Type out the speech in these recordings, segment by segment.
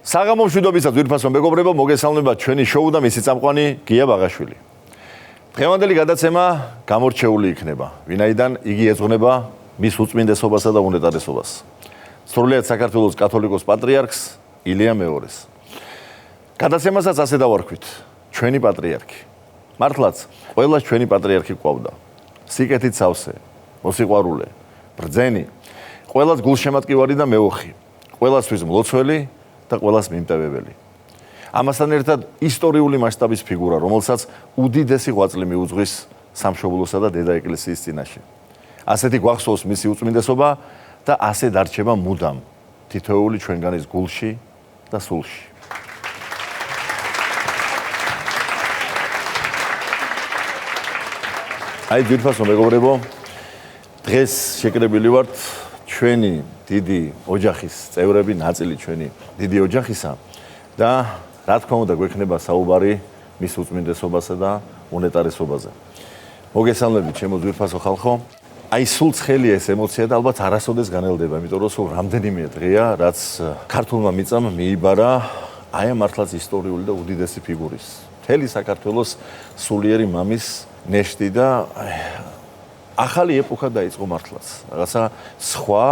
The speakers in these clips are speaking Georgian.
საღამომშვიდობისა ძვირფასო მეგობრებო, მოგესალმება ჩვენი შოუ და მისი წამყვანი გია ბაღაშვილი. დღევანდელი გადაცემა გამორჩეული იქნება, ვინაიდან იგი ეძღვნება მის უწმინდესობასა და უნეტარესობას. სრულიად საქართველოს კათოლიკოს პატრიარქს ილია მეორეს. გადაცემასაც ასე დავარქვით, ჩვენი პატრიარქი. მართლაც, ყველას ჩვენი პატრიარქი გვყავდა. სიკეთით სავსე, მოსიყვარულე, ბრძენი, ყველას გულშემატკივარი და მეოხი, ყველასთვის მლოცველი და ყველას მიმტევებელი. ამასთან ერთად ისტორიული მასშტაბის ფიგურა, რომელსაც უდიდესი ღვაწლი მიუძღვის სამშობლოსა და დედა ეკლესიის წინაშე. ასეთი გვახსოვს მისი უწმინდესობა და ასე დარჩება მუდამ თითოეული ჩვენგანის გულში და სულში. აი ძვირფასო მეგობრებო, დღეს შეკრებილი ვართ ჩვენი დიდი ოჯახის წევრები, ნაწილი ჩვენი დიდი ოჯახისა და რა თქმა უნდა გვექნება საუბარი მის უწმინდესობასა და უნეტარესობაზე. მოგესალმებით ჩემო ძვირფასო ხალხო. აი სულ ცხელი ეს ემოცია და ალბათ არასოდეს განელდება, იმიტომ რომ სულ რამდენიმე დღეა, რაც ქართულმა მიწამ მიიბარა აი ამ მართლაც ისტორიული და უდიდესი ფიგურის. მთელი საქართველოს სულიერი მამის ნეშტი და ახალი ეპოქა დაიწყო მართლაც. რაღაცა სხვა,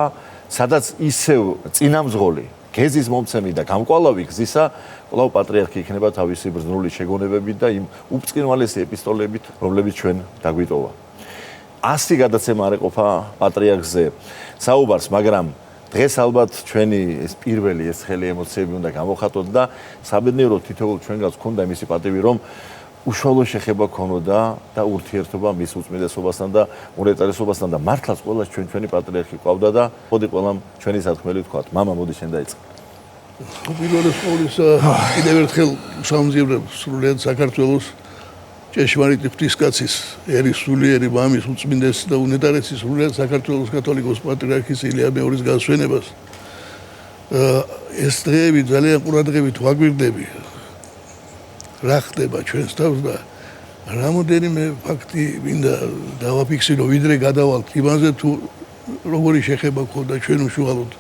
სადაც ისევ წინამძღოლი, გეზის მომცემი და გამკვალავი გზისა, კვლავ პატრიარქი იქნება თავისი ბრძნული შეგონებებით და იმ უბწყინვალესი ეპისტოლებით, რომლებიც ჩვენ დაგვიტოვა. 100 გადაცემა არ ეყოფა პატრიარქზე საუბარს, მაგრამ დღეს ალბათ ჩვენი ეს პირველი ეს ხელი ემოციები უნდა გამოვხატოთ და საბედნიეროდ თითოეულ ჩვენგანს გქონდა იმისი პატივი, რომ უშუალო შეხება ქონოდა და ურთიერთობა მის უწმინდესობასთან და უნეტარესობასთან და მართლაც ყველას ჩვენი პატრიარქი ყავდა და მოდი ყველამ ჩვენი სათქმელი ვთქვათ. მამა, მოდი შენ დაიწყე. პირველად ყოვლისა კიდევ ერთხელ სამძიებლებ სრულიად საქართველოს ჭეშმარიტი ღვთისკაცის ერის სულიერი მამის უწმინდესი და უნეტარესი სრულიად საქართველოს კათოლიკოს პატრიარქის ილია მეორის გასვენებას. ეს დღეები ძალიან ყურადღებით ვაგვირდები. რა ხდება ჩვენს თავს და რამოდენიმე ფაქტი მინდა დავაფიქსირო, ვიდრე გადავალთ იმაზე თუ როგორი შეხება ქონდა ჩვენ უშუალოდ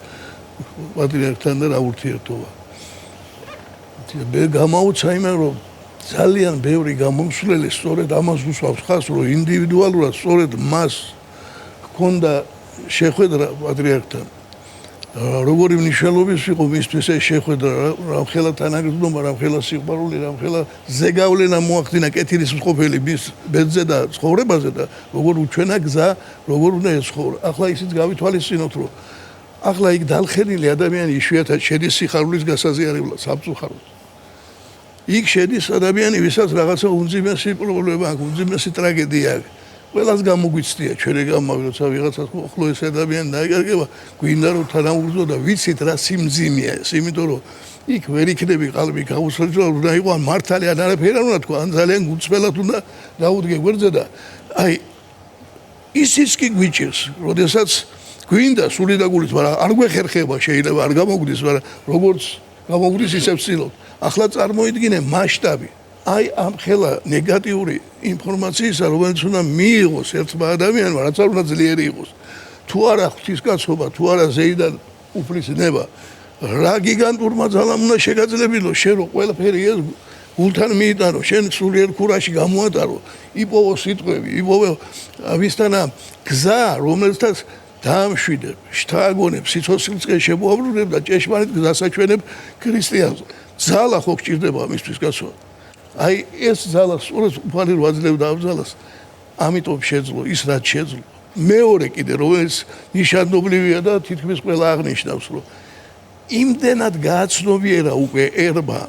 პატრიარქთან და რა ურთიერთობა. მე გამაუცა იმენ რომ ძალიან ბევრი გამომსვლელი სწორედ ამას უსვავს ხაზს, რომ ინდივიდუალურად სწორედ მას ჰქონდა შეხვედრა პატრიარქთან. როგორი მნიშვნელობის იყო მისთვის ეს შეხვედრა, რამხელა თანაგრძნობა, რამხელა სიყვარული, რამხელა ზეგავლენა მოახდინა კეთილისმყოფელი მის ბედზე და ცხოვრებაზე და როგორ უჩვენა გზა, როგორ უნდა ეცხოვა. ახლა ისიც გავითვალისწინოთ, რომ ახლა იქ დალხენილი ადამიანი იშვიათად შედის სიხარულის გასაზიარებლად, სამწუხაროდ. იქ შედის ადამიანი, ვისაც რაღაცა უმძიმესი პრობლემა აქვს, უმძიმესი ტრაგედია აქვს. ყველას გამოგვიცდია ჩვენი გამავი, როცა ვიღაცას ხოლო ეს ადამიანი დაიკარგება, გვინდა რომ თანაუგრძნო და ვიცით რა სიმძიმეა ეს, იმიტომ რომ იქ ვერ იქნები ყალბი გაუსაჯრო, უნდა იყო ან მართალი ან არაფერი არ უნდა თქვა, ან ძალიან გულწრფელად უნდა დაუდგე გვერდზე და აი ისიც კი გვიჭირს, როდესაც გვინდა სული და გულით, მაგრამ არ გვეხერხება, შეიძლება არ გამოგვდის, მაგრამ როგორც გამოგვდის ისევ ვცდილობთ. ახლა წარმოიდგინე მასშტაბი. აი ამ ხელა ნეგატიური ინფორმაციისა, რომელიც უნდა მიიღოს ერთმა ადამიანმა, რაც არ უნდა ძლიერი იყოს. თუ არა ღვთისკაცობა, თუ არა ზეიდან უფლისნება, რა გიგანტურმა ძალამ უნდა შეგაძლებინო შენ რომ ყველაფერი ეს გულთან მიიტანო, შენ სულიერ ქურაში გამოატარო, იპოვო სიტყვები, იპოვო ვისთანა გზა, რომელსაც დაამშვიდებ, შთააგონებ, სიცოცხლისკენ შემოაბრუნებ და ჭეშმარიტ გზასაჩვენებ ქრისტიანს. ძალა ხო გჭირდება ამისთვის კაცო? აი ეს ძალა სწორედ უფალი რო აძლევდა ამ ძალას, ამიტომ შეძლო ის რაც შეძლო. მეორე კიდე რომელიც ნიშანობლივია და თითქმის ყველა აღნიშნავს, რომ იმდენად გააცნობიერა უკვე ერმა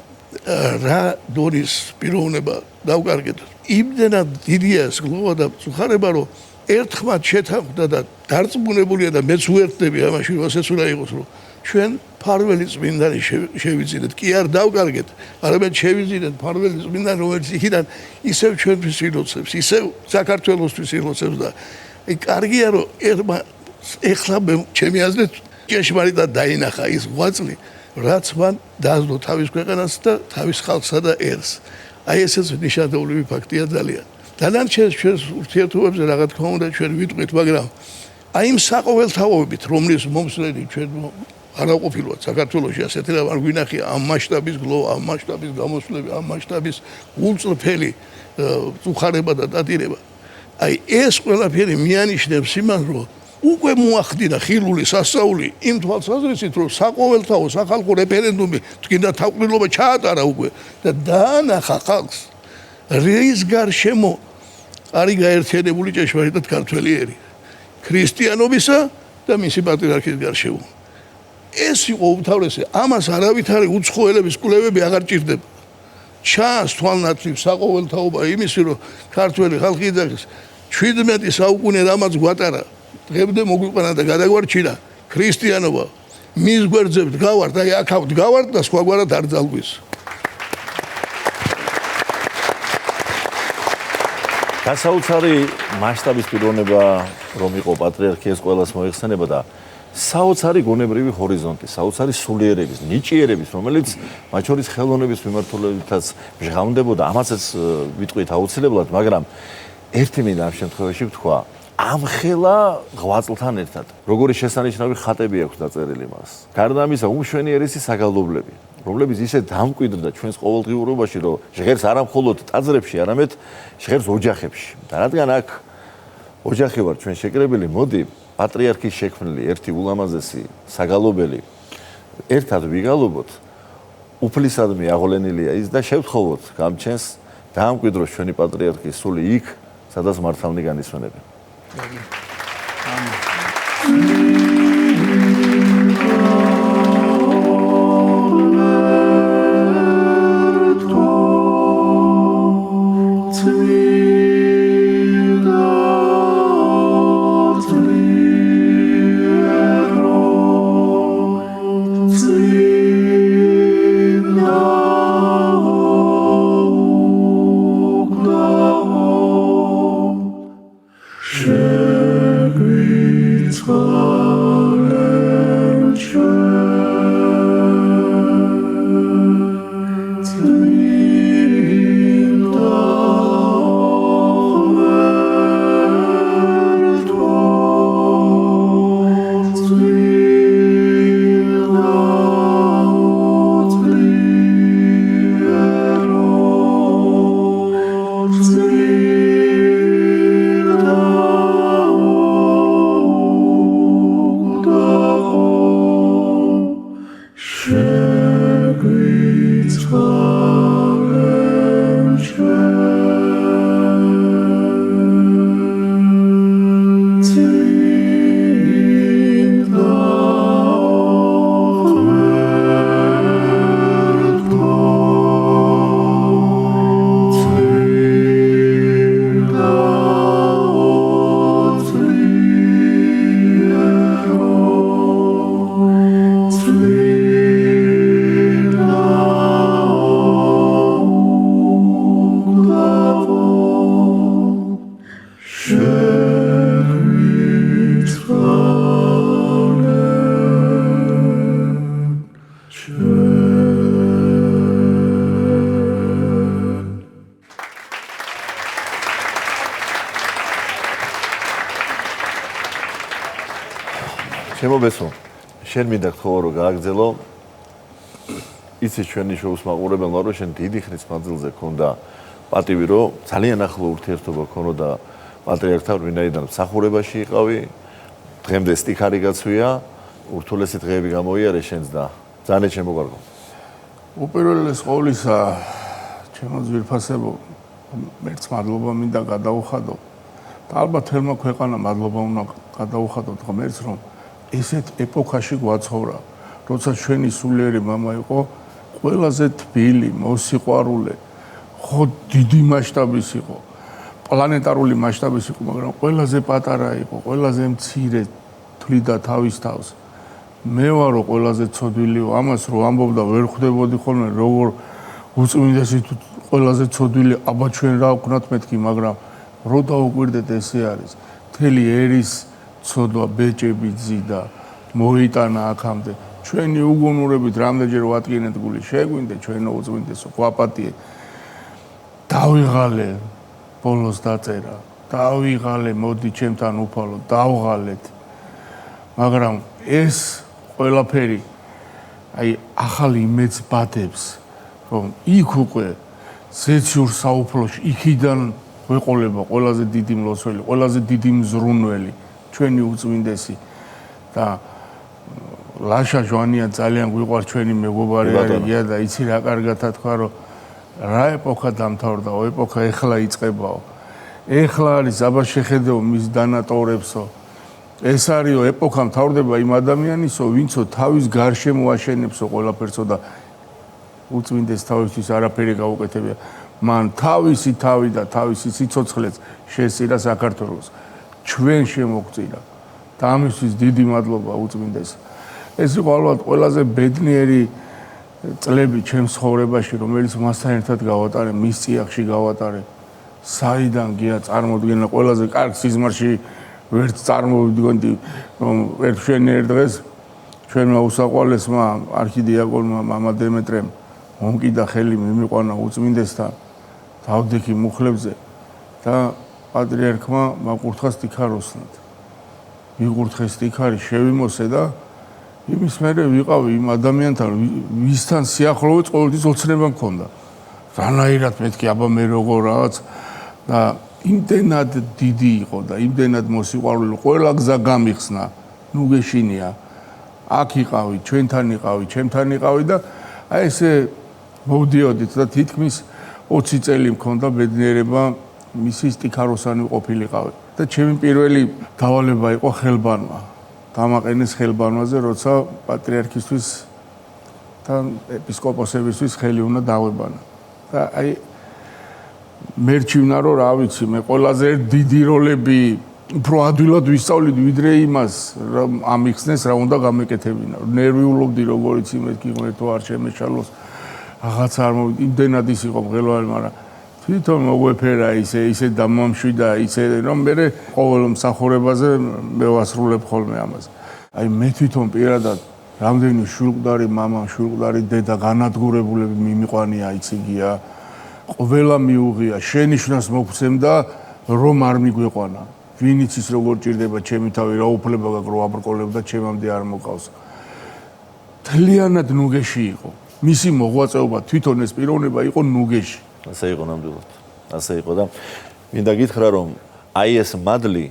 რა დონის პიროვნება დავკარგეთ. იმდენად დიდია ეს გლოვა და წუხარება, რომ ერთხმად შეთანხმდა და დარწმუნებულია და მეც უერთდები ამაში, რომ ასეც უნდა იყოს, რომ ჩვენ ფარველი წმინდანი შევიძინეთ, კი არ დავკარგეთ, არამედ შევიძინეთ ფარველი წმინდანი, რომელიც იქიდან ისევ ჩვენთვის ილოცებს, ისევ საქართველოსთვის ილოცებს და კარგია რომ ერმა ეხლა ჩემი აზრით ჭეშმარიტად დაინახა ის ღვაწლი, რაც მან დაასდო თავის ქვეყანას და თავის ხალხსა და ერს. აი ესეც ნიშნავი ფაქტია ძალიან. დანარჩენ ჩვენს ურთიერთობებზე რა თქმა უნდა ჩვენ ვიტყვით, მაგრამ აი იმ საყოველთაობებით, რომლის მომსვლელი ჩვენ არაყოფილად საქართველოში ასეთი რამ არ გვინახია ამ მასშტაბის გლო, ამ მასშტაბის გამოსვლები, ამ მასშტაბის გულწრფელი უხარება და დადირება. აი ეს ყველაფერი მიანიშნებს იმას, რომ უკვე მოახდინა ხილული სასწაული იმ თვალსაზრისით, რომ საყოველთაო სახალხო რეფერენდუმი თქინდა თავყრილობა ჩაატარა უკვე და დაანახა ხალხს რის გარშემო არის გაერთიანებული ჭეშმარიტად ქართველი ერი ქრისტიანობისა და მისი პატრიარქის გარშემო. ეს იყო უმთავრესი, ამას არავითარი უცხოელების კვლევები აღარ ჭირდება. ჩანს თვალნათლივ საყოველთაობა იმისი, რომ ქართველი ხალხი იძახის 17 საუკუნე რამაც გვატარა, დღემდე მოგვიყვანა და გადაგვარჩინა ქრისტიანობა. მის გვერდზე ვდგავართ, აი აქ ვდგავართ და სხვაგვარად არ ძალგვის. გასაოცარი მასშტაბის პიროვნება რომ იყო პატრიარქი ეს ყველას მოიხსენება და საოცარი გონებრივი ჰორიზონტი, საოცარი სულიერების, ნიჭიერების, რომელიც მათ შორის ხელოვნების მიმართულებითაც ჟღავდებოდა, ამასაც ვიტყვით აუცილებლად, მაგრამ ერთი მინდა ამ შემთხვევაში ვთქვა, ამ ხელა ღვაწლთან ერთად, როგორი შესანიშნავი ხატები აქვს დაწერილი მას. გარდა ამისა, უმშვენიერესი საგალობლები, რომლებიც ისე დამკვიდრდა ჩვენს ყოველდღიურობაში, რომ ჟღერს არა მხოლოდ ტაძრებში, არამედ ჟღერს ოჯახებში. და რადგან აქ ოჯახი ვარ ჩვენ შეკრებილი, მოდი პატრიარქის შექმნილი ერთი ულამაზესი საგალობელი ერთად ვიგალობოთ, უფლისადმი აღოლენილია ის და შევთხოვოთ გამჩენს დაამკვიდროს ჩვენი პატრიარქის სული იქ, სადაც მართავნი განისვენებენ. შემობესო, შენ მინდა გთხოვო რომ გააგრძელო. იცი ჩვენი შოუს მაყურებელმა რომ შენ დიდი ხნის მანძილზე ქონდა პატივი რომ ძალიან ახლო ურთიერთობა ქონოდა პატრიარქთან, ვინაიდან მსახურებაში იყავი, დღემდე სტიქარი გაცვია, ურთულესი დღეები გამოიარე შენს და ძალიან შემოგვარგო. უპირველეს ყოვლისა, ჩემო ძვირფასებო, მერც მადლობა მინდა გადაუხადო. და ალბათ თელმა ქვეყანა მადლობა უნდა გადაუხადოთ ღმერთს, რომ ესეთ ეპოქაში გვაცხოვრა, როცა ჩვენი სულიერი მამა იყო ყველაზე თბილი, მოსიყვარულე, ხო დიდი მასშტაბის იყო, პლანეტარული მასშტაბის იყო, მაგრამ ყველაზე პატარა იყო, ყველაზე მცირე თვლიდა თავის თავს. მე ვარო ყველაზე ცოდვილი, ამას რო ამბობდა ვერ ხვდებოდი ხოლმე, როგორ უწმინდესი ყველაზე ცოდვილი, აბა ჩვენ რა ვქნათ მეთქი, მაგრამ რო დაუკვირდეთ ესე არის. მთელი ერის ცოდვა ბეჭები ძიდა, მოიტანა აქამდე. ჩვენი უგუნურებით რამდენჯერ ვატკინეთ გული, შეგვინდე ჩვენო უწმინდესო, გვაპატიე. დავიღალე, ბოლოს დაწერა, დავიღალე, მოდი ჩემთან უფალო, დავღალეთ. მაგრამ ეს ყველაფერი ახალი იმედს ბადებს, რომ იქ უკვე ზეციურ საუფლოში იქიდან გვეყოლება ყველაზე დიდი მლოცველი, ყველაზე დიდი მზრუნველი, ჩვენი უწმინდესი და ლაშა ჟვანია ძალიან გვიყვარს ჩვენი მეგობარი არიგია და იცი რა კარგათა თქვა რომ რა ეპოქა დამთავრდაო, ეპოქა ეხლა იწყებაო. ეხლა არის აბა შეხედეო მის დანატორებსო. ეს არისო ეპოქა მთავრდება იმ ადამიანისო, ვინცო თავის გარშემო აშენებსო ყველაფერსო და უწმინდეს თავისთვის არაფერი გაუკეთებია. მან თავისი თავი და თავისი სიცოცხლეც შესწირა საქართველოს. ჩვენ შემოგწირა. და ამისთვის დიდი მადლობა უწმინდეს. ეს იყო ალბათ ყველაზე ბედნიერი წლები ჩემს ცხოვრებაში, რომელიც მასთან ერთად გავატარე, მის წიაღში გავატარე. საიდან გია წარმოდგენა ყველაზე კარგ სიზმარში ვერც წარმოვიდგენდი, რომ ერთ დღეს ჩვენმა უსაყვალესმა არქიდიაკონმა მამა დემეტრემ მომკიდა ხელი მიმიყვანა უწმინდესთან თავდექი მუხლებზე და პატრიარქმა მაკურთხა სტიქაროსნად. მიკურთხეს სტიქარი, შევიმოსე და იმის მერე ვიყავი იმ ადამიანთან, ვისთან სიახლოვე ყოველთვის ოცნება მქონდა. რანაირად მეთქი, აბა მე როგორ რაღაც და იმდენად დიდი იყო და იმდენად მოსიყვარულე, ყველა გზა გამიხსნა, ნუ გეშინია. აქ იყავი, ჩვენთან იყავი, ჩემთან იყავი და აი ესე მოვდიოდით და თითქმის 20 წელი მქონდა ბედნიერება მისი სტიქაროსანი ყოფილიყავი. და ჩემი პირველი დავალება იყო ხელბანვა. დამაყენეს ხელბანვაზე, როცა პატრიარქისთვის და ეპისკოპოსებისთვის ხელი უნდა დავებანა. და აი მერჩივნა რომ რა ვიცი, მე ყველაზე დიდი როლები უფრო ადვილად ვისწავლით ვიდრე იმას, რომ ამიხსნეს რა უნდა გამეკეთებინა. ნერვიულობდი როგორიც იმეთქი ღმერთო არ შემეშალოს. რაღაცა არ მოვიდა, იმდენად ის იყო მღელვარი, მაგრამ თვითონ მოგვეფერა ისე დამამშვიდა, ისე რომ მე ყოველ მსახურებაზე მე ვასრულებ ხოლმე ამას. აი მე თვითონ პირადად რამდენი შულყდარი მამა, შულყდარი დედა განადგურებულები მიმიყვანია, იციგია. ყველა მიუღია, შენიშვნას მოგცემდა, რომ არ მიგვეყვანა. ვინ იცის როგორ ჭირდება ჩემი თავი, რა უფლება გაქვს რომ აბრკოლებ და ჩემამდე არ მოკავს. თლიანად ნუგეში იყო. მისი მოღვაწეობა თვითონ ეს პიროვნება იყო ნუგეში. ასე იყო ნამდვილად. ასე იყო და მინდა გითხრა რომ აი ეს მადლი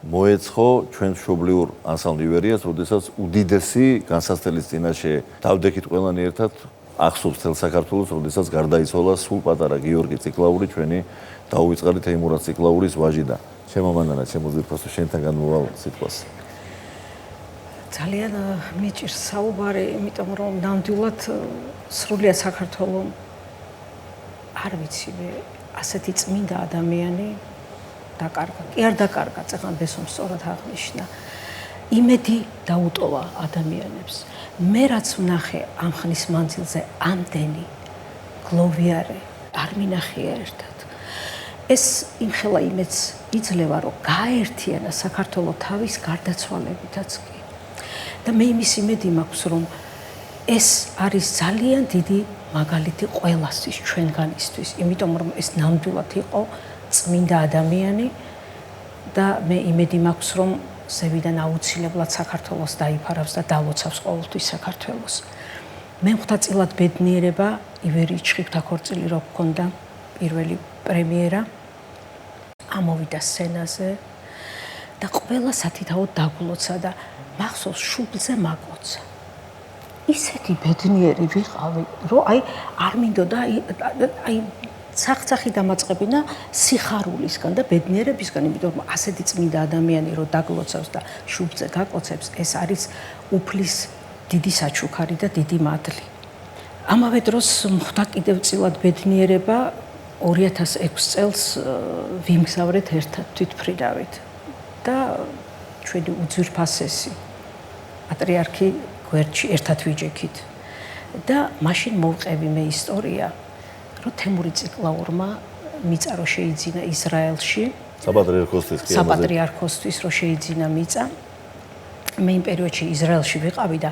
მოეცხო ჩვენ მშობლიურ ანსამბლ ივერიას, როდესაც უდიდესი განსაცდელის წინაშე დავდექით ყველანი ერთად ახსოვს თელ საქართველოს, როდესაც გარდაიცვალა სულ პატარა გიორგი ციკლაური, ჩვენი დაუვიწყარი თეიმურაზ ციკლაურის ვაჟი და ჩემო მანანა, ჩემო ძირფასო შენთან განმოვალ სიტყვას. ძალიან მიჭირს საუბარი, იმიტომ რომ ნამდვილად სრულიად საქართველოს არ ვიცი მე ასეთი წმინდა ადამიანი დაკარგა. კი არ დაკარგა, წეგან ბესომ სწორად აღნიშნა. იმედი დაუტოვა ადამიანებს. მე რაც ვნახე ამ ხნის მანძილზე ამდენი გლოვიარე არ მინახია ერთად. ეს იმხელა იმედს იძლევა, რომ გააერთიანა საქართველოს თავის გარდაცვალებითაც კი. და მე იმის იმედი მაქვს, რომ ეს არის ძალიან დიდი მაგალითი ყველასთვის, ჩვენგანისთვის, იმიტომ რომ ეს ნამდვილად იყო წმინდა ადამიანი და მე იმედი მაქვს, რომ ზევიდან აუცილებლად საქართველოს დაიფარავს და დალოცავს ყოველთვის საქართველოს. მე მხდაწილად ბედნიერება ივერიის ჩხიკვთაქორწილი რო გქონდა პირველი პრემიერა, ამოვიდა სცენაზე და ყველა სათითაოდ დაგულოცა და მახსოვს შუბლზე მაკოცა. ისეთი ბედნიერი ვიყავი, რომ არ მინდოდა აი სახცახი დამაწყებინა სიხარულისგან და ბედნიერებისგან, იმიტომ რომ ასეთი წმინდა ადამიანი რო დაგლოცავს და შუბლზე გაკოცებს, ეს არის უფლის დიდი საჩუქარი და დიდი მადლი. ამავე დროს მხდა კიდევ წილად ბედნიერება 2006 წელს ვიმგზავრეთ ერთად თვითფრიდავით და ჩვენი უძვირფასესი პატრიარქი გვერდში ერთად ვიჯექით და მაშინ მოვყევი მე ისტორია, რომ თემური ციკლაურმა მიწა რო შეიძინა ისრაელში, საპატრიარქოსთვის რო შეიძინა მიწა. მე იმ პერიოდში ისრაელში ვიყავი და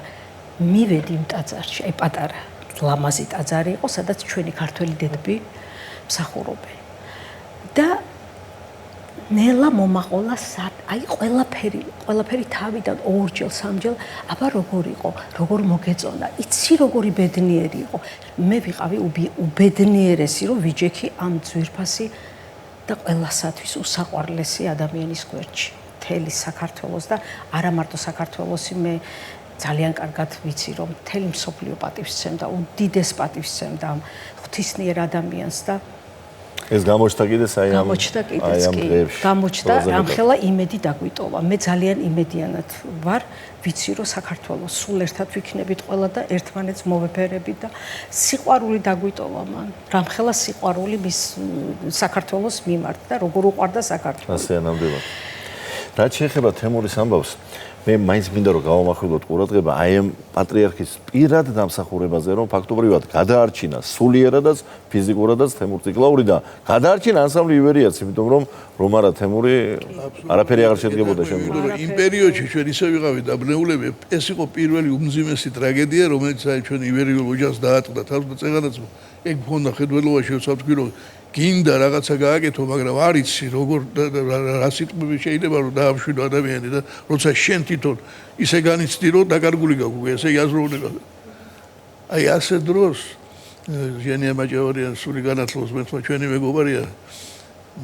მივედი იმ ტაძარში, აი პატარა ლამაზი ტაძარი იყო, სადაც ჩვენი ქართველი დედები მსახურობენ. და ნელა მომაყოლა აი ყველაფერი თავიდან ორჯერ სამჯერ აბა როგორ იყო როგორ მოგეწონა იცი როგორი ბედნიერი იყო მე ვიყავი უბედნიერესი რომ ვიჯექი ამ ძვირფასი და ყველასათვის უსაყვარლესი ადამიანის გვერდში მთელი საქართველოს და არა მარტო საქართველოსი მე ძალიან კარგად ვიცი რომ მთელი მსოფლიო პატივს სცემდა უდიდეს პატივს სცემდა ამ ღვთისმიერ ადამიანს და ეს გამოჩნდა კიდეც აი ამ გამოჩნდა ამხელა იმედი დაგვიტოვა მე ძალიან იმედიანად ვარ ვიცი რომ საქართველოს სულ ერთად ვიქნებით ყველა და ერთმანეთს მოვეფერებით და სიყვარული დაგვიტოვა მან რამხელა სიყვარული მის საქართველოს მიმართ და როგორ უყვარდა საქართველოს ასე ნამდვილად რაც შეეხება თემურის ამბავს მე მაინც მინდა რომ გავამახვილოთ ყურადღება აი ამ პატრიარქის პირად დამსახურებაზე რომ ფაქტობრივად გადაარჩინა სულიერადაც ფიზიკურადაც თემურ ციკლაური და გადაარჩინა ანსამბლი ივერიაც იმიტომ რომ არა თემური არაფერი აღარ შედგებოდა შემდგომში იმ პერიოდში ჩვენ ისე ვიყავით დაბნეულები ეს იყო პირველი უმძიმესი ტრაგედია რომელიც აი ჩვენ ივერიულ ოჯახს დაატყდა თავს და წეგანაც ეგ მქონდა ხედველობა შევსაბთქი რომ გინდა რაღაცა გააკეთო, მაგრამ არ იცი როგორ რა სიტყვები შეიძლება რომ დაამშვიდო ადამიანი და როცა შენ თვითონ ისე განიცდი რომ დაკარგული გაგვიგე, ესე აზროვნება. აი ასე დროს ჟენია მაჭავარიან სული განათლოს მეთქვა ჩვენი მეგობარია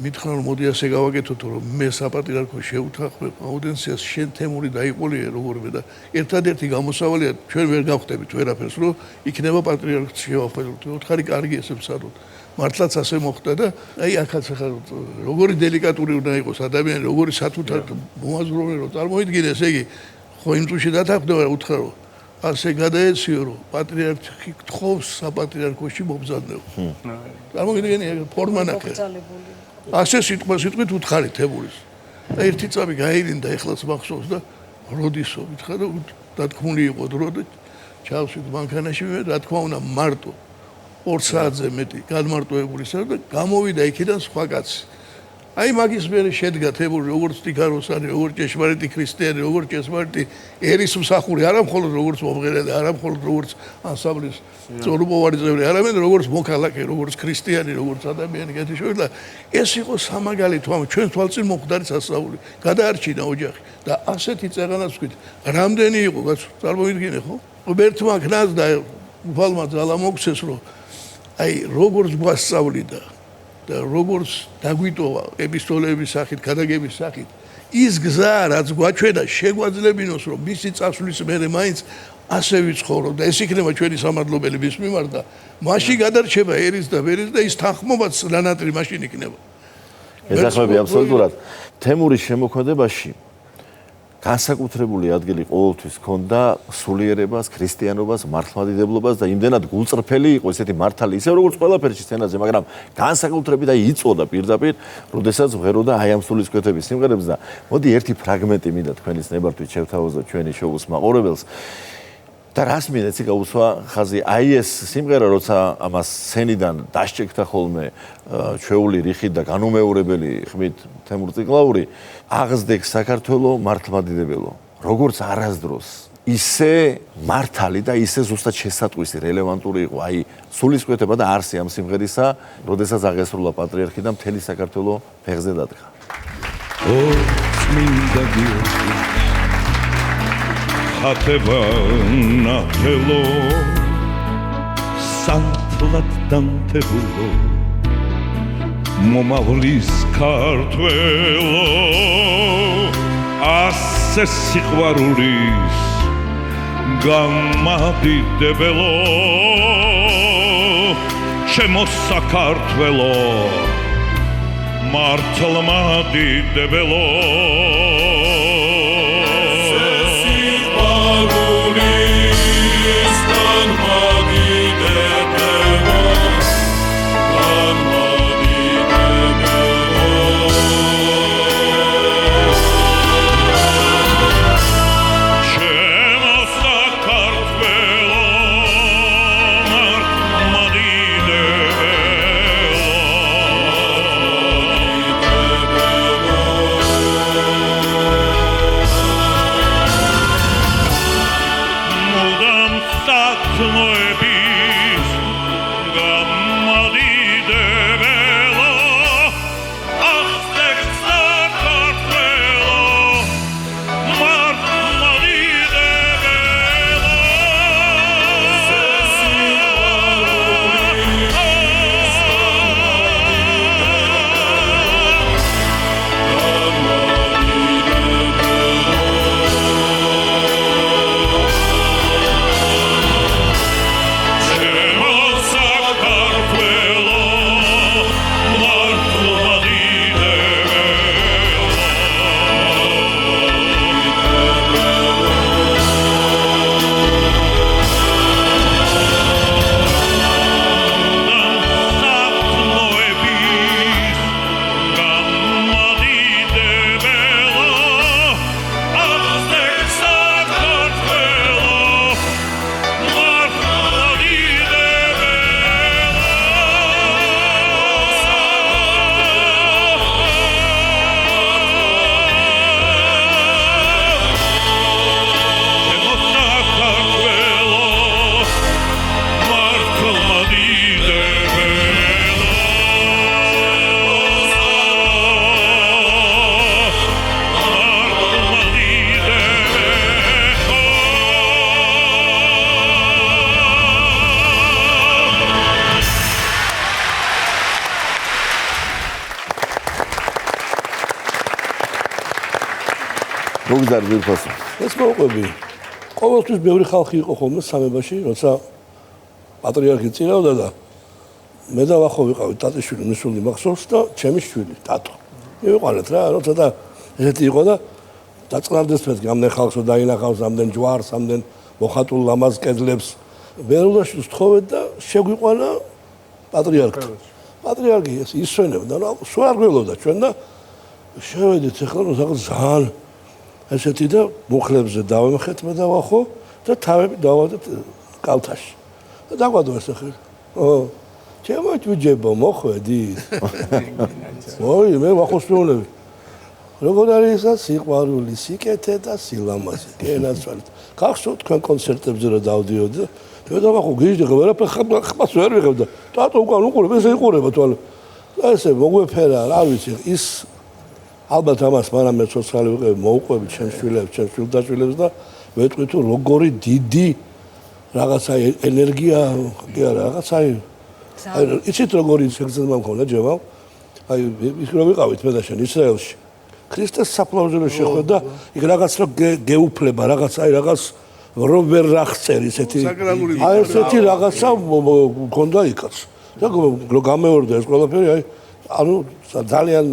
მითხრა რომ მოდი ასე გავაკეთოთ რომ მე საპატრიარქო შევთანხმებ აუდენციას შენ თემური დაიყოლია როგორმე და ერთადერთი გამოსავალია ჩვენ ვერ გავხდებით ვერაფერს რომ იქნება პატრიარქს შევახვედროთ. ოთხარი კარგი ესე ვსადოთ. მართლაც ასე მოხდა და აი ახაც ახლა როგორი დელიკატური უნდა იყოს ადამიანი, როგორი სათუთარ მოაზროვნე რომ წარმოიდგინე, ესე იგი ხო იმ წუთში დათანხმდება უთხრა რომ ასე გადაეციო რომ პატრიარქი გთხოვს საპატრიარქოში მობრძანებო. წარმოიდგინე ფორმა ნახე. ასე სიტყვით უთხარი თემურის. და ერთი წამი გაირინდა ეხლაც მახსოვს და როდისო მითხრა და დათქმული იყო დრო და ჩავსვით მანქანაში მე რა თქმა უნდა მარტო 2 საათზე მეტი გადმარტოებულისა და გამოვიდა იქიდან სხვა კაცი. აი მაგის მერე შედგა თემური როგორც ტიქაროსანი, როგორც ჭეშმარიტი ქრისტიანი, როგორც ჭეშმარიტი ერისმსახური, არა მხოლოდ როგორც მომღერალი და არა მხოლოდ როგორც ანსამბლის წორუმოვარი წევრი, არამედ როგორც მოქალაქე, როგორც ქრისტიანი, როგორც ადამიანი გათიშოვდა. ეს იყო სამაგალითო ამ ჩვენ თვალწინ მომხდარი სასწაული. გადაარჩინა ოჯახი და ასეთი წეღანაც ვთქვით, რამდენი იყო წარმოიდგინე ხო? ერთმა ქნას და უფალმა ძალა მოგცეს რომ აი როგორც გვასწავლიდა და როგორც დაგვიტოვა ეპისტოლეების სახით, გადაგების სახით, ის გზა რაც გვაჩვენა შეგვაძლებინოს რომ მისი წასვლის მერე მაინც ასე ვიცხოვრო და ეს იქნება ჩვენი სამადლობელი მის მიმართ და მაშინ გადარჩება ერის და ვერის და ის თანხმობაც რანატრი მაშინ იქნება. ეზახები აბსოლუტურად თემურის შემოქმედებაში განსაკუთრებული ადგილი ყოველთვის ჰქონდა სულიერებას, ქრისტიანობას, მართლმადიდებლობას და იმდენად გულწრფელი იყო ესეთი მართალი, ისე როგორც ყველაფერში სცენაზე, მაგრამ განსაკუთრებით აი იწოდა პირდაპირ, როდესაც ვღეროდა აი ამ სულისკვეთების სიმღერებს და მოდი ერთი ფრაგმენტი მინდა თქვენის ნებართვით შევთავაზოთ ჩვენი შოუს მაყურებელს. და რას მინდა ეცი გაუსვა ხაზი აი ეს სიმღერა როცა ამას სცენიდან დასჭექთა ხოლმე ჩვეული რიხით და განუმეორებელი ხმით თემურ ციკლაური აღზრდებს საქართველოს მართლმადიდებელო როგორც არასდროს ისე მართალი და ისე ზუსტად შესატყვისი რელევანტური იყო აი სულისკვეთება და არსი ამ სიმღერისა როდესაც აღესრულა პატრიარქი და მთელი საქართველოს ფეხზე დადგა ო წმინდა გიორგი ხათება ნათელო სანთლად დამთებულო მომავლის ქართველო ასე სიყვარულის გამადიდებელო ჩემო საქართველო მართლმადიდებელო მოგიზარდ ვირფასო. ეს მოყვები. ყოველთვის ბევრი ხალხი იყო ხოლმე სამებაში, როცა პატრიარქი წირავდა და მე და ვახო ვიყავი ტატიშვილი მისული მახსოვს და ჩემი შვილი ტატო. მივიყვანეთ რა, როცა და ესეთი იყო და დაწყნარდეს მეთქი ამდენ ხალხს დაინახავს, ამდენ ჯვარს, ამდენ მოხატულ ლამაზ კედლებს. ბერულაში ვთხოვეთ და შეგვიყვანა პატრიარქი. პატრიარქი ეს ისვენებდა, რა, სულ არ გველოდა ჩვენ და შევედით ახლა რაღაც ძალიან ესეთი და მუხლებზე დავემხეთ მე და ვახო და თავები დავადეთ კალთაში. და დაგვადო ეს ახლა. ო, ჩემო ჯუჯებო მოხვედი. ой, მე ვახოს მეუბნები. როგორ არის ეს სიყვარული, სიკეთე და სილამაზე. გენაცვალეთ. გახსოვთ თქვენ კონცერტებზე რა დავდიოდი და მე და ვახო გიჟდი ვერაფერ ხმას ვერ ვიღებდა. ტატო უკან უყურებ, ესე იყურება თვალე. და ესე მოგვეფერა, რა ვიცი, ის ალბათ ამას მაგრამ მე ცოცხალი ვიყავი, მოუყვები ჩემს შვილებს, ჩემს შვილდაშვილებს და ვეტყვი თუ როგორი დიდი რაღაცა ენერგია, კი არა, რაღაცა იცით როგორი შეგრძნება მქონდა ჯემა? აი ის რო ვიყავით მე და შენ ისრაელში. ქრისტეს საფლავზე შეხვდა, იქ რაღაც რო გეუფლება, რაღაც აი რაღაც რობერ რახწერი ესეთი. აი ესეთი რაღაცა მქონდა იქაც. და რო გამეორდა ეს ყველაფერი, აი ანუ ძალიან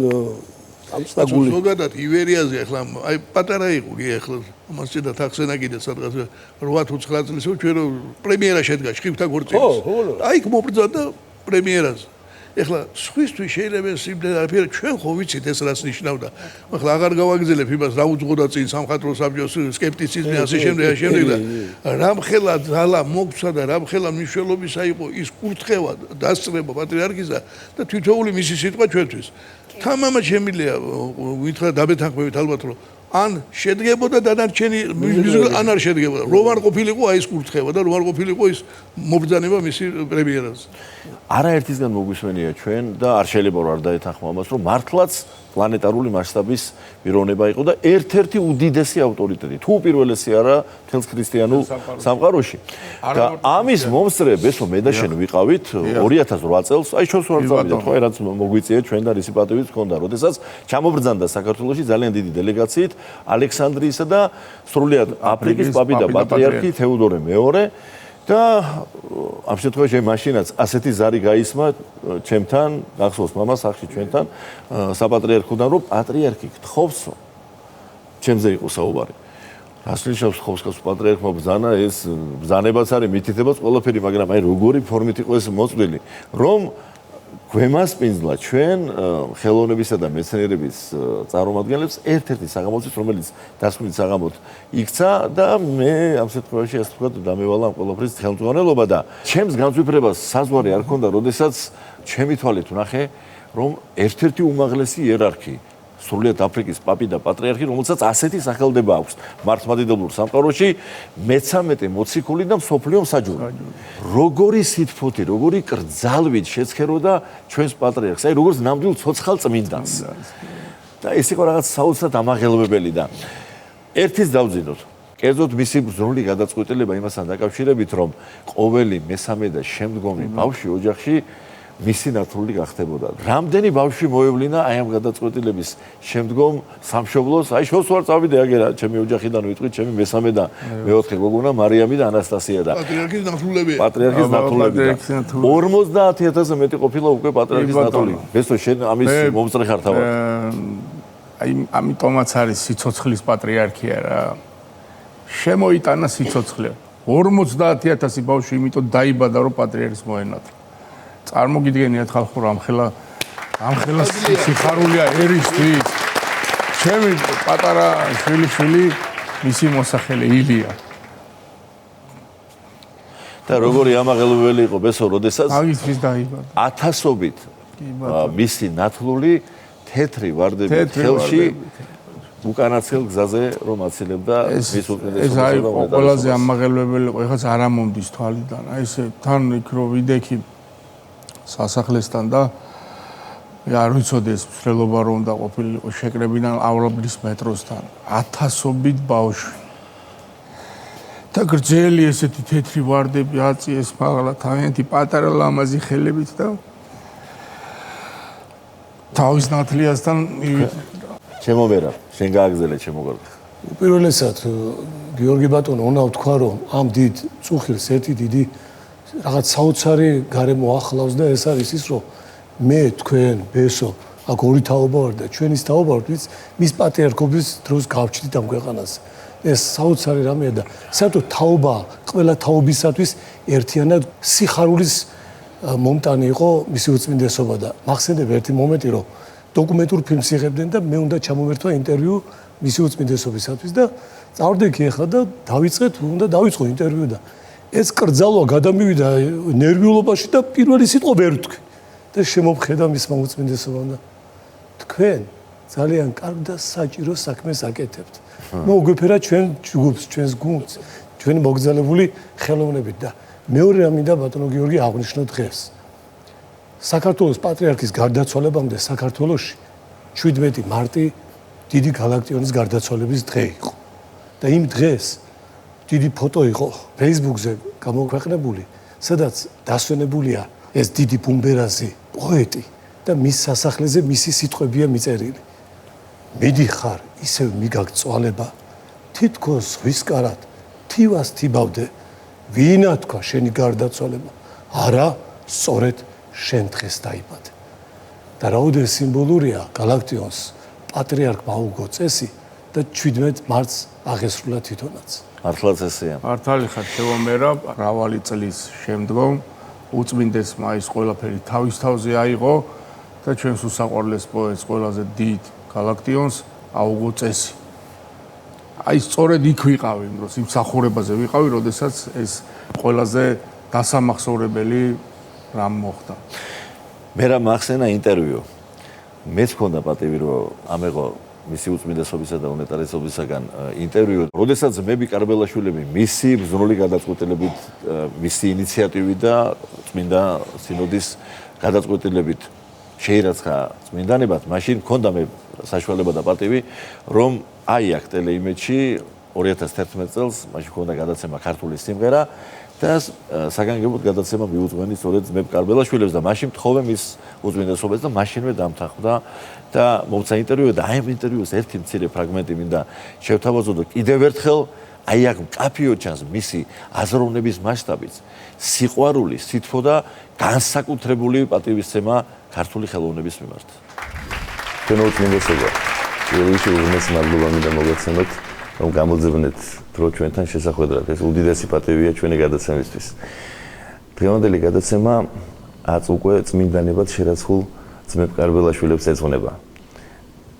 ამსტაგული. ზოგადად ივერიაზე ახლა აი პატარა იყო კი ახლა ამას ჭირდა თახსენა კიდე სადღაც 8-9 წლის ჩვენ პრემიერა შედგა შხიფთა გორწინის. აი იქ მობრძადა პრემიერაზე. ეხლა სხვისთვის შეიძლება სიმდენ არაფერი ჩვენ ხო ვიცით ეს რას ნიშნავდა. ახლა აღარ გავაგზელებ იმას რა უძღოდა წინ სამხატვრო საბჭოს სკეპტიციზმი ასე შემდეგ და რამხელა ძალა მოგცა და რამხელა მნიშვნელობისა იყო ის კურთხევა დასწრება პატრიარქისა და თითოეული მისი სიტყვა ჩვენთვის. თამამად შემიძლია ვითხრა დაბეთანხმებით ალბათ რომ ან შედგებოდა დანარჩენი ან არ შედგებოდა. რომ არ ყოფილიყო აი ეს კურთხევა და რომ არ ყოფილიყო ის მობრძანება მისი პრემიერაზე. არაერთისგან მოგვისმენია ჩვენ და არ შეიძლება არ დაეთანხმა ამას რომ მართლაც პლანეტარული მასშტაბის პიროვნება იყო და ერთ-ერთი უდიდესი ავტორიტეტი თუ პირველესი არა მთელს ქრისტიანულ სამყაროში და ამის მომსწრე ბესო მე და შენ ვიყავით 2008 წელს აი ჩვენს ვარ წავიდეთ ხო რაც მოგვიწია ჩვენ და რისი პატივიც ჰქონდა როდესაც ჩამობრძანდა საქართველოში ძალიან დიდი დელეგაციით ალექსანდრიისა და სრულიად აფრიკის პაპი და პატრიარქი თეოდორე მეორე და ამ შემთხვევაში მაშინაც ასეთი ზარი გაისმა ჩემთან, გახსოვს მამას სახში ჩვენთან საპატრიარქოდან რომ პატრიარქი გთხოვს რომ ჩემზე იყო საუბარი. რას ნიშნავს გთხოვს რომ პატრიარქმა ბრძანა ეს ბრძანებაც არის მითითებაც ყველაფერი, მაგრამ აი როგორი ფორმით იყო ეს მოწვლილი, რომ გვემასპინძლა ჩვენ ხელოვნებისა და მეცნიერების წარმომადგენლებს ერთ-ერთი საღამოთის, რომელიც დასკვნით საღამოთ იქცა და მე ამ შემთხვევაში ასე ვთქვათ დამევალა ამ ყველაფრის ხელმძღვანელობა და ჩემს განძვიფრებას საზღვარი არ ქონდა, როდესაც ჩემი თვალით ვნახე, რომ ერთ-ერთი უმაღლესი იერარქი სრულიად აფრიკის პაპი და პატრიარქი, რომელსაც ასეთი სახელდება აქვს მართლმადიდებლურ სამყაროში, მე-13 მოციქული და მსოფლიო მსაჯული. როგორი სითფოთი, როგორი კრძალვით შეცქეროდა ჩვენს პატრიარქს, აი როგორც ნამდვილ ცოცხალ წმინდანს. და ეს იყო რაღაც საოცრად ამაღელვებელი და ერთის დავძინოთ. კერძოდ მისი ბრძოლი გადაწყვეტილება იმასთან დაკავშირებით, რომ ყოველი მესამე და შემდგომი ბავშვი ოჯახში მისი ნათლული გახდებოდა. რამდენი ბავშვი მოევლინა აი ამ გადაწყვეტილების შემდგომ სამშობლოს, აი შორს ვარ წავიდე აგერა, ჩემი ოჯახიდან ვიტყვი, ჩემი მესამე და მეოთხე გოგონა მარიამი და ანასტასია და პატრიარქის ნათლულებია. პატრიარქის ნათლულები. 50000-ზე მეტი ყოფილა უკვე პატრიარქის ნათლული. ბესო შენ ამის მომწრე ხარ თავად. აი ამიტომაც არის სიცოცხლის პატრიარქია რა. შემოიტანა სიცოცხლე. 50000 ბავშვი იმიტომ დაიბადა რომ პატრიარქს მოენათლა. წარმოგიდგენიათ ხალხო რომ ამხელა სიხარულია ერისთვის. ჩემი პატარა შვილი მისი მოსახელე ილია. და როგორი ამაღელვებელი იყო ბესო, როდესაც მაგისთვის დაიბადა. ათასობით მისი ნათლული თეთრი ვარდებით ხელში უკანაცელ გზაზე რომ აცილებდა მის უკიდურეს ეს არის ყველაზე ამაღელვებელი იყო. ეხლა არ ამომდის თვალიდან. აი ესე თან იქ რო ვიდექი სასახლესთან და არ ვიცოდი ეს მსვლელობა რომ უნდა ყოფილიყო შეკრებინან ავრაბლის მეტროსთან 1000ობით ბავშვი და გრძელი ესეთი თეთრი ვარდები აწიეს მაღლა თავიანთი პატარა ლამაზი ხელებით და თავის ნათლიასთან ჩემო ვერა შენ გააგზელე ჩემო გორდა უპირველესად გიორგი ბატონო უნდა ვთქვა რომ ამ დიდ წუხილს ერთი დიდი რაღაც საოცარი გარემო ახლავს და ეს არის ის რომ მე თქვენ ბესო აქ ორი თაობა ვარ და ჩვენის თაობა ვართ მის პატრიარქობის დროს გავჩნდით ამ ქვეყანაზე ეს საოცარი რამეა და საერთოდ თაობა ყველა თაობისათვის ერთიანად სიხარულის მომტანი იყო მისი უწმინდესობა და მახსენდება ერთი მომენტი რომ დოკუმენტურ ფილმს იღებდნენ და მე უნდა ჩამოვერთვა ინტერვიუ მისი უწმინდესობისათვის და წავდექი ახლა და უნდა დავიწყო ინტერვიუ და ეს კრძალვა გადამივიდა ნერვიულობაში და პირველი სიტყვა ვერ ვთქვი და შემომხედა მის უწმინდესობამ და თქვენ ძალიან კარგ და საჭირო საქმეს აკეთებთ. მოგეფერა ჩვენ ჯგუფს, ჩვენს გუნდს, ჩვენი მოგზაურებული ხელოვნებით და მეორე რამ მინდა ბატონო გიორგი აღნიშნო დღეს. საქართველოს პატრიარქის გარდაცვალებამდე საქართველოში 17 მარტი დიდი გალაქტიონის გარდაცვალების დღე იყო. და იმ დღეს დიდი ფოტო იყო Facebook-ზე გამოქვეყნებული, სადაც დასვენებულია ეს დიდი ბუმბერაზი პოეტი და მის სასახლეზე მისი სიტყვებია მიწერილი. მიდიხარ, ისევ მიგაგწვალება, თითქოს ზღვისკარად, თივას თიბავდე, ვინა თქვა შენი გარდაცვალება, არა, სწორედ შენ დღეს დაიბადე. და რაოდენ სიმბოლურია გალაქტიონს პატრიარქმა აუგო წესი და 17 მარტს აღესრულა თვითონაც. მართლაც ესეა. მართალი ხარ თეომერა, მრავალი წლის შემდგომ უწმინდესმა ის ყველაფერი თავის თავზე აიღო და ჩვენს უსაყვარლეს პოეტს ყველაზე დიდ გალაქტიონს აუგო წესი. აი სწორედ იქ ვიყავი, იმ დროს იმ სახურებაზე ვიყავი, როდესაც ეს ყველაზე დასამახსოვრებელი რამ მოხდა. მე რა მახსენა ინტერვიუ. მეც მქონდა პატივი რომ ამეღო მისი უწმინდესობისა და უნეტარესობისაგან ინტერვიუ. როდესაც მეები კარბელაშვილები მისი ბრძნული გადაწყვეტილებით, მისი ინიციატივით და წმინდა სინოდის გადაწყვეტილებით შეირაცხა წმინდანებად, მაშინ მქონდა მე საშუალება და პატივი, რომ აი აქ ტელეიმედში 2011 წელს მაშინ მქონდა გადაცემა ქართული სიმღერა და საგანგებოდ გადაცემა მიუძღვენი სწორედ მე კარბელაშვილებს და მაშინ მთხოვე მის უწმინდესობას და მაშინვე დამთანხმდა და მომცა ინტერვიუ და აი ამ ინტერვიუს ერთი მცირე ფრაგმენტი მინდა შევთავაზო და კიდევ ერთხელ აი აქ მკაფიოდ ჩანს მისი აზროვნების მასშტაბიც, სიყვარული, სითბო და განსაკუთრებული პატივისცემა ქართული ხელოვნების მიმართ. ჩვენ უწმინდესობა, როდის უმეტეს მადლობა მინდა მოგეცემოთ, რომ გამოძებნეთ დრო ჩვენთან შესახვედრად. ეს უდიდესი პატივია ჩვენი გადაცემისთვის. დღევანდელი გადაცემა აწ უკვე წმინდანებად შერაცხულ ძმებ კარბელაშვილებს ეძღვნება.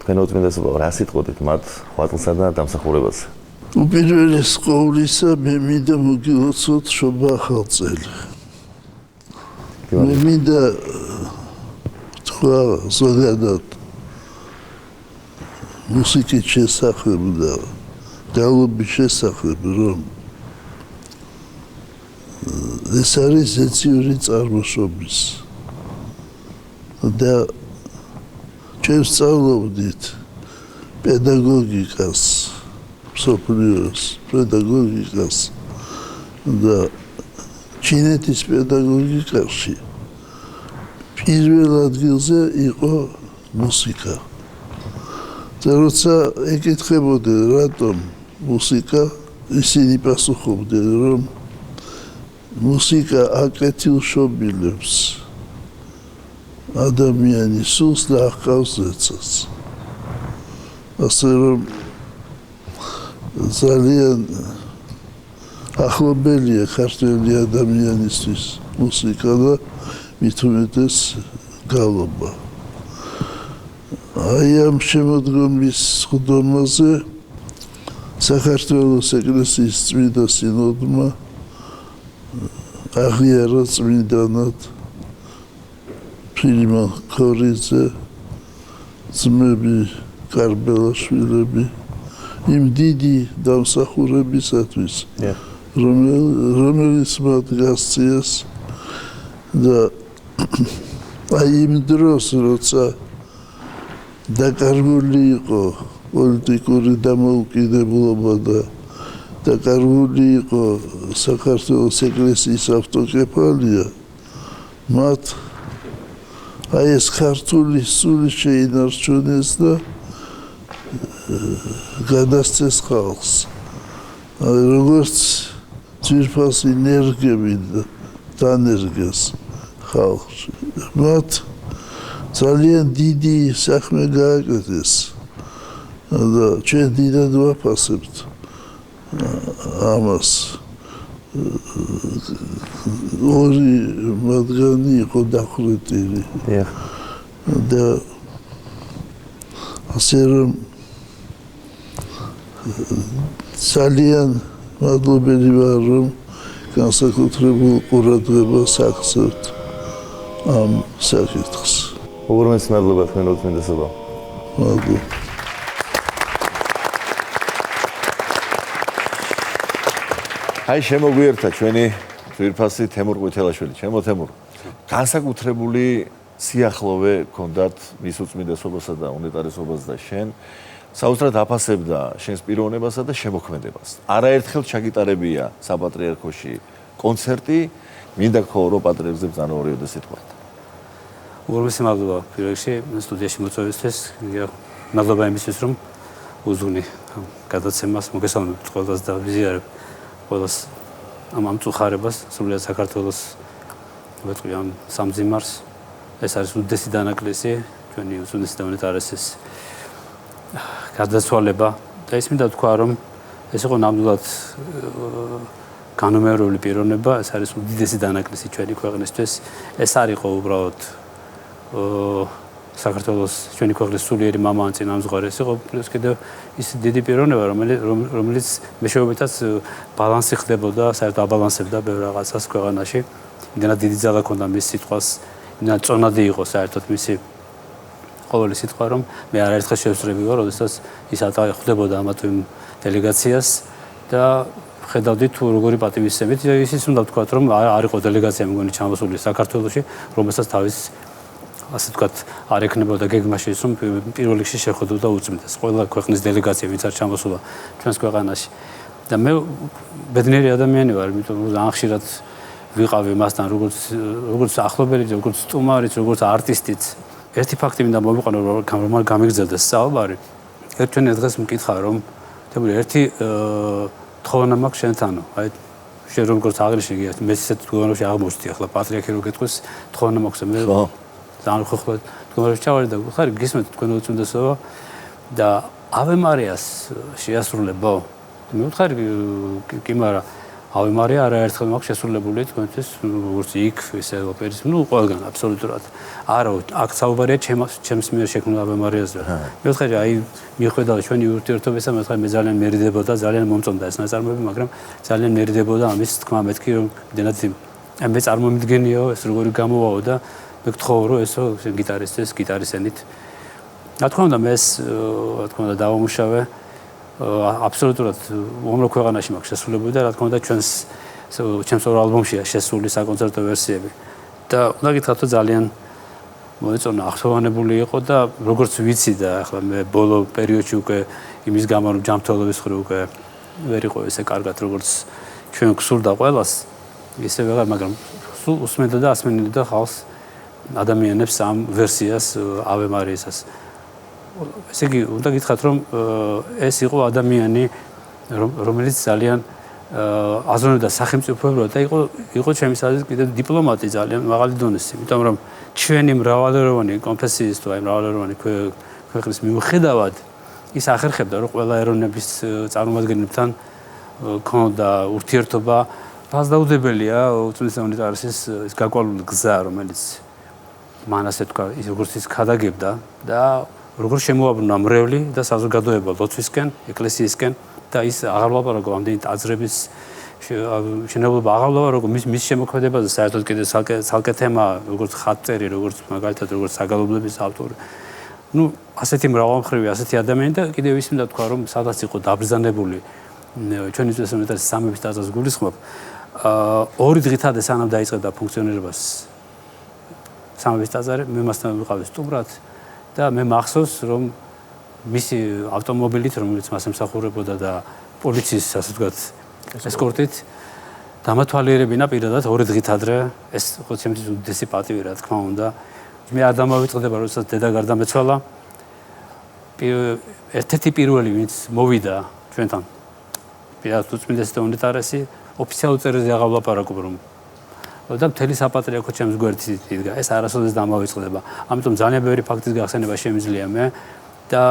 თქვენ უწმინდესობა რა სიტყვით მათ ხვატლსა და დამსახურებაზე? უპირველეს ყოვლისა მე მინდა მოგილოცოთ შობა ახალწელი. მე მინდა თქვა ზოგადად მუსიკის შესახებ და ძალობის შესახებ, რომ ეს არის ზეციური წარმოშობის და ჩვენ სწავლობდით პედაგოგიკას, მსოფლიოს პედაგოგიკას და ჩინეთის პედაგოგიკაში პირველ ადგილზე იყო მუსიკა. და როცა ეკითხებოდნენ რატომ მუსიკა, ისინი პასუხობდნენ, რომ მუსიკა აკეთილშობილებს ადამიანის სულს და აღყავს ზეცას. ასე რომ ძალიან ახლობელია ქართველი ადამიანისთვის მუსიკა და მით უმეტეს გალობა. აი ამ შემოდგომის სხდომაზე საქართველოს ეკლესიის წმინდა სინოდმა აღიარა წმინდანად ფილიმონ ქორიძე, ძმები კარბელაშვილები იმ დიდი დამსახურებისათვის, რომელიც მათ გასციეს და აი იმ დროს, როცა დაკარგული იყო პოლიტიკური დამოუკიდებლობა და დაკარგული იყო საქართველოს ეკლესიის ავტოკეფალია, მათ აი ეს ქართული სული შეინარჩუნეს და გადასცეს ხალხს. როგორც ძირფასი ენერგები დანერგეს ხალხში. მათ ძალიან დიდი საქმე გააკეთეს. და ჩვენ დიდად ვაფასებთ ამას. ორი მათგანი იყო დახვრეტილი. და ასე რომ ძალიან მადლობელი ვარ, რომ განსაკუთრებულ ყურადღებას აქცევთ ამ საკითხს. უღრმეს მადლობა თქვენ უწმინდესობა. მადლობა. აი შემოგვიერთა ჩვენი ძვირფასი თემურ ყვითელაშვილი. ჩემო თემურ, განსაკუთრებული სიახლოვე გქონდათ მის უწმინდესობასა და უნეტარესობას და შენ საოცრად აფასებდა შენს პიროვნებასა და შემოქმედებას. არაერთხელ ჩაგიტარებია საპატრიარქოში კონცერტი, მინდა ხო პატრიარქზე ბრძანებოდე სიტყვით. უღრმესი მადლობა პირველ რიგში სტუდიაში მოწვევისთვის. მადლობა იმისთვის, რომ უზრუნი გადაცემას მოგესალმებით ყველას და ვიზიარებ ყველას ამ წუხარებას, სრულიად საქართველოს ვეთქვი ამ სამძიმარს. ეს არის უდიდესი დანაკლისი ჩვენი უწმინდესი და უნეტარესის გადაცვალება და ის მინდა თქვა, რომ ეს იყო ნამდვილად განუმეორებელი პიროვნება, ეს არის უდიდესი დანაკლისი ჩვენი ქვეყნისთვის. ეს არ იყო უბრალოდ საქართველოს ჩვენი ქვეყნის სულიერი მამაან წინამძღვარი, ეს იყო პლუს კიდევ ის დიდი პიროვნება, რომელიც მეშვეობითაც ბალანსი ხდებოდა, საერთოდ აბალანსებდა ბევრ რაღაცას ქვეყანაში. იმდენად დიდი ძალა ჰქონდა მის სიტყვას, იმდენად წონადი იყო საერთოდ მისი ყოველი სიტყვა, რომ მე არაერთხელ შევსწრები ვარ, როდესაც ის ხვდებოდა ამა თუ იმ დელეგაციას და ხედავდი თუ როგორი პატივისცემით. ისიც უნდა ვთქვათ, რომ არ იყო დელეგაცია მგონი ჩამოსული საქართველოში, რომელსაც თავის ასე ვთქვათ, არ ექნებოდა გეგმაში ის, რომ პირველ რიგში შეხვდოდა უწმინდეს. ყველა ქვეყნის დელეგაცია, ვინც არ ჩამოსულა ჩვენს ქვეყანაში. და მე ბედნიერი ადამიანი ვარ, იმიტომ რომ ძალიან ხშირად ვიყავი მასთან, როგორც ახლობელი, როგორც სტუმარიც, როგორც არტისტიც. ერთი ფაქტი მინდა მოვიყვანო, რომ გამიგრძელდეს საუბარი. ერთვენე დღეს მკითხა, რომ ერთი თხოვნა მაქვს შენთანო. აი შენ როგორც აღნიშნე, მე ისეთ თხოვნებში აღმოჩნდი, ახლა პატრიარქი რო გეტყვის, თხოვნა მაქვს მე. ძალიან ხოხლა თქონდა ჩავარდი და ხარი გისმენთ თქვენ უწმინდესობა და ავე მარიას შეასრულებო. მე ვთხარი კი, მაგრამ ავე მარია არაერთხელ მაქვს შესრულებული თქვენთვის, როგორც იქ ესე ოპერის, ყველგან აბსოლუტურად. არა, აქ საუბარია ჩემს მიერ შექმნილ ავე მარიაზე. მე ვთხარი აი მიხვედავ ჩვენი ურთიერთობისა, მე ვთხარი მე ძალიან მერიდებოდა, ძალიან მომწონდა ეს ნაწარმოები, მაგრამ ძალიან მერიდებოდა ამის თქმა მეთქი, რომ იმდენად მე წარმომიდგენიაო ეს როგორი გამოვაო და მე გთხოვ რომ ესო გიტარისტის გიტარისენით. რა თქმა უნდა მე ეს რა თქმა უნდა დავამუშავე აბსოლუტურად უამრავ ქვეყანაში მაქვს შესრულებული და რა თქმა უნდა ჩემს ორ ალბომშია შესული საკონცერტო ვერსიები. და უნდა გითხრათ რომ ძალიან მოეწონა ახსოვანებული იყო და როგორც ვიცი და ახლა მე ბოლო პერიოდში უკვე იმის გამო რომ ჯანმრთელობის მხრივ უკვე ვერ იყო ესე კარგად როგორც ჩვენ გსურდა ყველას ისე ვეღარ, მაგრამ სულ უსმენდა და ასმენიდა ხალხს ადამიანებს ამ ვერსიას ავე მარიისას. ესე იგი, უნდა გითხრათ, რომ ეს იყო ადამიანი, რომელიც ძალიან აზროვნებდა სახელმწიფოებრიურად და იყო ჩემის აზრით კიდევ დიპლომატი ძალიან მაღალი დონის, იმიტომ რომ ჩვენი მრავალეროვანი კონფესიის თუ აი მრავალეროვანი ქვეყნის მიუხედავად ის ახერხებდა, რომ ყველა ეროვნების წარმომადგენლებთან ქონდა ურთიერთობა. ფასდაუდებელია უწმინდესი უნეტარესის ის გაკვალული გზა, რომელიც მან ასე თქვა, ის როგორც ის ქადაგებდა და როგორ შემოაბრუნა მრევლი და საზოგადოება ლოცვისკენ, ეკლესიისკენ და ის აღარ ვლაპარაკო ამდენი ტაძრების შენებლობა აღარ ვლაპარაკო მის შემოქმედებაზე საერთოდ კიდე ცალკე თემა, როგორც ხატწერი, როგორც მაგალითად როგორც საგალობლების ავტორი. ასეთი მრავალმხრივი, ასეთი ადამიანი და კიდევ ის მინდა თქვა, რომ სადაც იყო დაბრძანებული ჩვენი უწმინდესი უნეტარესის სამების ტაძარს გულისხმობ, ორი დღითადე სანამ დაიწყებდა ფუნქციონირებას სამების ტაძარი, მე მასთან ვიყავი სტუმრად და მე მახსოვს, რომ მისი ავტომობილით, რომელიც მას ემსახურებოდა და პოლიციის, ასე ვთქვათ, ესკორტით დამათვალიერებინა პირადად ორი დღით ადრე, ეს ხო ჩემთვის უდიდესი პატივი, რა თქმა უნდა. მე არ დამავიწყდება, როდესაც დედა გარდამეცვალა. ერთ-ერთი პირველი ვინც მოვიდა ჩვენთან პირადად უწმინდესი და უნეტარესი ოფიციალურ წერილზე აღარ ვლაპარაკობ რომ და მთელი საპატრიარქო ჩემს გვერდით იდგა ეს არასოდეს დამავიწყდება ამიტომ ძალიან ბევრი ფაქტის გახსენება შემიძლია მე და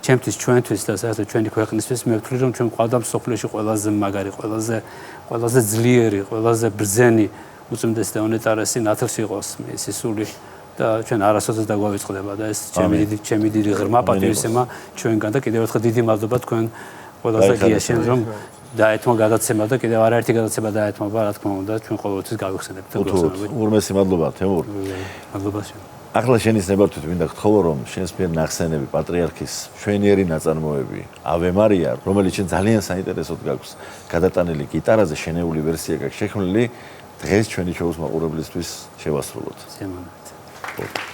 ჩემთვის ჩვენთვის და საერთოდ ჩვენი ქვეყნისთვის მე ვთვლი რომ ჩვენ ყავდა მსოფლიოში ყველაზე მაგარი ყველაზე ძლიერი ყველაზე ბრძენი უწმინდესი და უნეტარესი ნათელს იყოს ეს სული და ჩვენ არასოდეს დაგვავიწყდება და ეს ჩემი დიდი ღრმა პატივისცემა ჩვენგან და კიდევ ერთხელ დიდი მადლობა თქვენ ყველაზე გიაშენ რომ დაეთმო გადაცემა და კიდევ არაერთი გადაცემა დაეთმობა რა თქმა უნდა ჩვენ ყოველთვის გავიხსენებთ და გვახსენებთ. ურმესი მადლობა თემურ. მადლობა შენ. ახლა შენის ნებართვით მინდა გთხოვო რომ შენს მიერ ნახსენები პატრიარქის ჩვენიერი ნაწარმოები ავე მარია რომელიც შენ ძალიან საინტერესოდ გაქვს გადატანილი გიტარაზე შენეული ვერსია გაქვს შექმნილი დღეს ჩვენი შოუს მაყურებლისთვის შევასრულოთ. ზემოთ.